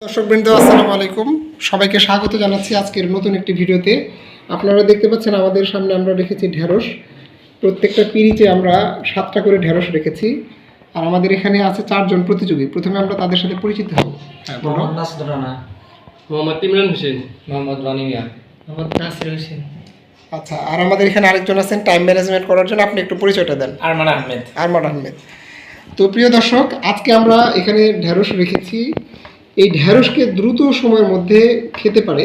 দর্শকবৃন্দ আসসালামু আলাইকুম, সবাইকে স্বাগত জানাচ্ছি আজকের নতুন একটি ভিডিওতে। আপনারা দেখতে পাচ্ছেন আমাদের সামনে আমরা রেখেছি ঢেঁড়স। প্রত্যেকটা পিরিচে আমরা 7টা করে ঢেঁড়স রেখেছি। আর আমাদের এখানে আছে 4জন প্রতিযোগী। প্রথমে আমরা তাদের সাথে পরিচিত হব। মোহাম্মদ নাসর রানা, মোহাম্মদ ইমরান হোসেন, মোহাম্মদ রনি মিয়া, মোহাম্মদ নাসির হোসেন। আচ্ছা, আর আমাদের এখানে আরেকজন আছেন টাইম ম্যানেজমেন্ট করার জন্য। আপনি একটু পরিচয়টা দেন। আরমান আহমেদ। আরমান আহমেদ। তো প্রিয় দর্শক, আজকে আমরা এখানে ঢেঁড়স রেখেছি। এই ঢেঁড়সকে দ্রুত সময়ের মধ্যে খেতে পারে।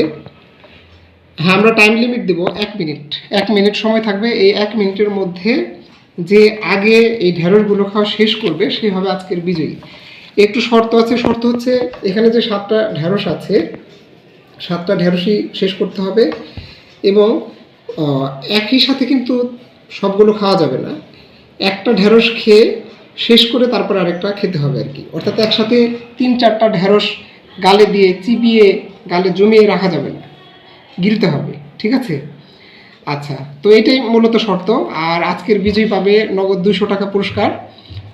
হ্যাঁ, আমরা টাইম লিমিট দেব 1 মিনিট। 1 মিনিট সময় থাকবে। এই 1 মিনিটের মধ্যে যে আগে এই ঢেঁড়সগুলো খাওয়া শেষ করবে সে হবে আজকের বিজয়ী। একটু শর্ত আছে। শর্ত হচ্ছে এখানে যে 7টা ঢেঁড়স আছে, 7টা ঢেঁড়সই শেষ করতে হবে এবং একই সাথে কিন্তু সবগুলো খাওয়া যাবে না। একটা ঢেঁড়স খেয়ে শেষ করে তারপর আরেকটা খেতে হবে আর কি। অর্থাৎ একসাথে 3-4টা ঢেঁড়স গালে দিয়ে চিবিয়ে গালে জমিয়ে রাখা যাবে না, গিলতে হবে। ঠিক আছে? আচ্ছা, তো এটাই মূলত শর্ত। আর আজকের বিজয়ী পাবে নগদ 200 টাকা পুরস্কার।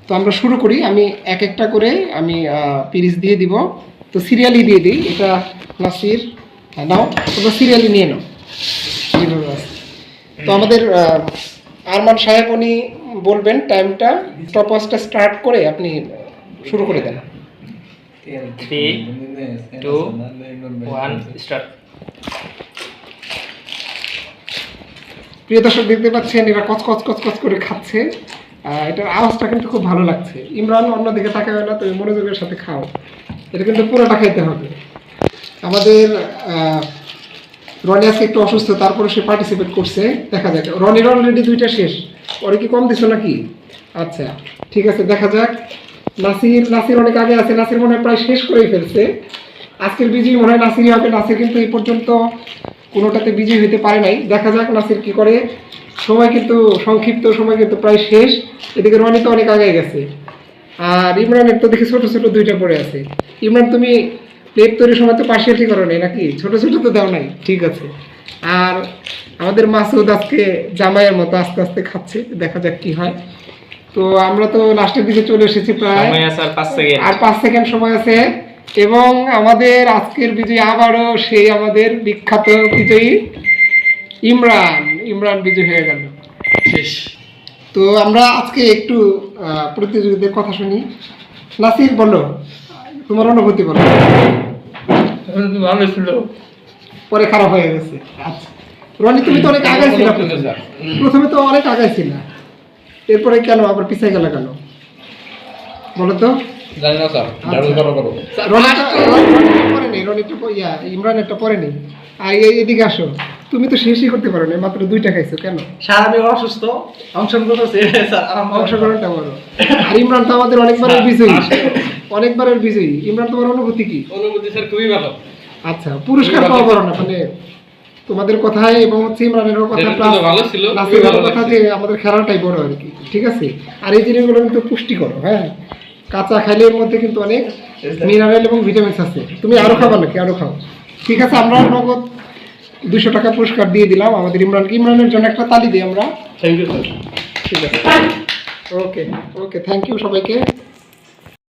তো আমরা শুরু করি। আমি একটা করে আমি পিরিচ দিয়ে দিব। তো সিরিয়ালি দিয়ে দিই। এটা নাসির, নাও তোমরা সিরিয়ালি নিয়ে নাও। তো আমাদের আরমান সাহেব উনি বলবেন টাইমটা। স্টপ ওয়াচটা স্টার্ট করে আপনি শুরু করে দেন। 3, 2, 1 স্টার্ট। প্রিয় দর্শক, দেখতে পাচ্ছেন এরা কচকচ কচকচ করে খাচ্ছে। এটার আওয়াজটা কিন্তু খুব ভালো লাগছে। ইমরান অন্যদিকে তাকাবে না, তুমি মনোযোগের সাথে খাও। এটা কিন্তু পুরোটা খাইতে হবে। আমাদের রনি আজকে একটু অসুস্থ, তারপরে সে পার্টিসিপেট করছে। দেখা যাক। রনির অলরেডি 2টা শেষ। ওরে কি কম দিছো নাকি? আচ্ছা, ঠিক আছে, দেখা যাক। নাসির অনেক আগে আছে। নাসির মনে হয় প্রায় শেষ করেই ফেলছে। আজকের বিজয়ী মনে হয় নাসিরই হবে। নাসির কিন্তু এই পর্যন্ত কোনোটাতে বিজয়ী হতে পারে নাই। দেখা যাক নাসির কি করে। সময় কিন্তু সংক্ষিপ্ত, সময় কিন্তু প্রায় শেষ। এদিকে রনি তো অনেক আগে গেছে। আর ইমরানের তো দেখি ছোট ছোট 2টা পড়ে আছে। ইমরান, তুমি প্লেট তৈরির সময় তো পার্সিয়ালটি করো নাই নাকি? ছোট ছোট তো দাও নাই। ঠিক আছে। আর আমাদের মাসুদ আজকে জামাইয়ের মতো আস্তে আস্তে খাচ্ছে। দেখা যাক কি হয়। তো আমরা তো লাস্টের দিকে চলে এসেছি প্রায়। সময় আছে আর 5 সেকেন্ড। আর 5 সেকেন্ড সময় আছে। এবং আমাদের আজকের বিজয়ী আবারও সেই আমাদের বিখ্যাত বিজয়ী ইমরান বিজয়ী হয়ে গেল। শেষ। তো আমরা আজকে একটু প্রতিযোগীদের কথা শুনি। নাসির, বলো তোমার অনুভূতি বলো। ভালো ছিল, পরে খারাপ হয়ে গেছে। আচ্ছা রনি, তুমি তো অনেক আগে ছিল। প্রথমে তো অনেক আগে ছিল, এরপরে কেন আবার পিছিয়ে গেল কেন বলো তো? জানি না স্যার। ইমরান একটা পরে নেই। আর এদিকে আসো, তুমি তো শেষই করতে পারো না, মাত্র 2টা খাইছো কেন? স্যার আমি অসুস্থ, অংশগ্রহণ করতেছি স্যার। অংশগ্রহণটা বলো। আর ইমরান তো আমাদের অনেকবারের বিজয়ী, অনেকবারের বিজয়ী। ইমরান, তোমার অনুভূতি কি? অনুভূতি স্যার খুবই ভালো। আচ্ছা, পুরস্কার পাওয়া বলো না, মানে তোমাদের কথায় এবং হচ্ছে ইমরানের কথা প্লাস ভালো ছিল, নাসিরের কথা যে আমাদের খেলাটাই বড় আর কি। ঠিক আছে? আর এই জিনিসগুলো কিন্তু পুষ্টিকর। হ্যাঁ, কাঁচা খাইলে এর মধ্যে কিন্তু অনেক মিনারেল এবং ভিটামিনস আছে। তুমি আরো খাবা নাকি? আরো খাও। ঠিক আছে, আমরা নগদ 200 টাকা পুরস্কার দিয়ে দিলাম আমাদের ইমরানকে। ইমরানের জন্য একটা তালি দিই আমরা। Thank you sir. ঠিক আছে, ওকে ওকে, থ্যাংক ইউ সবাইকে।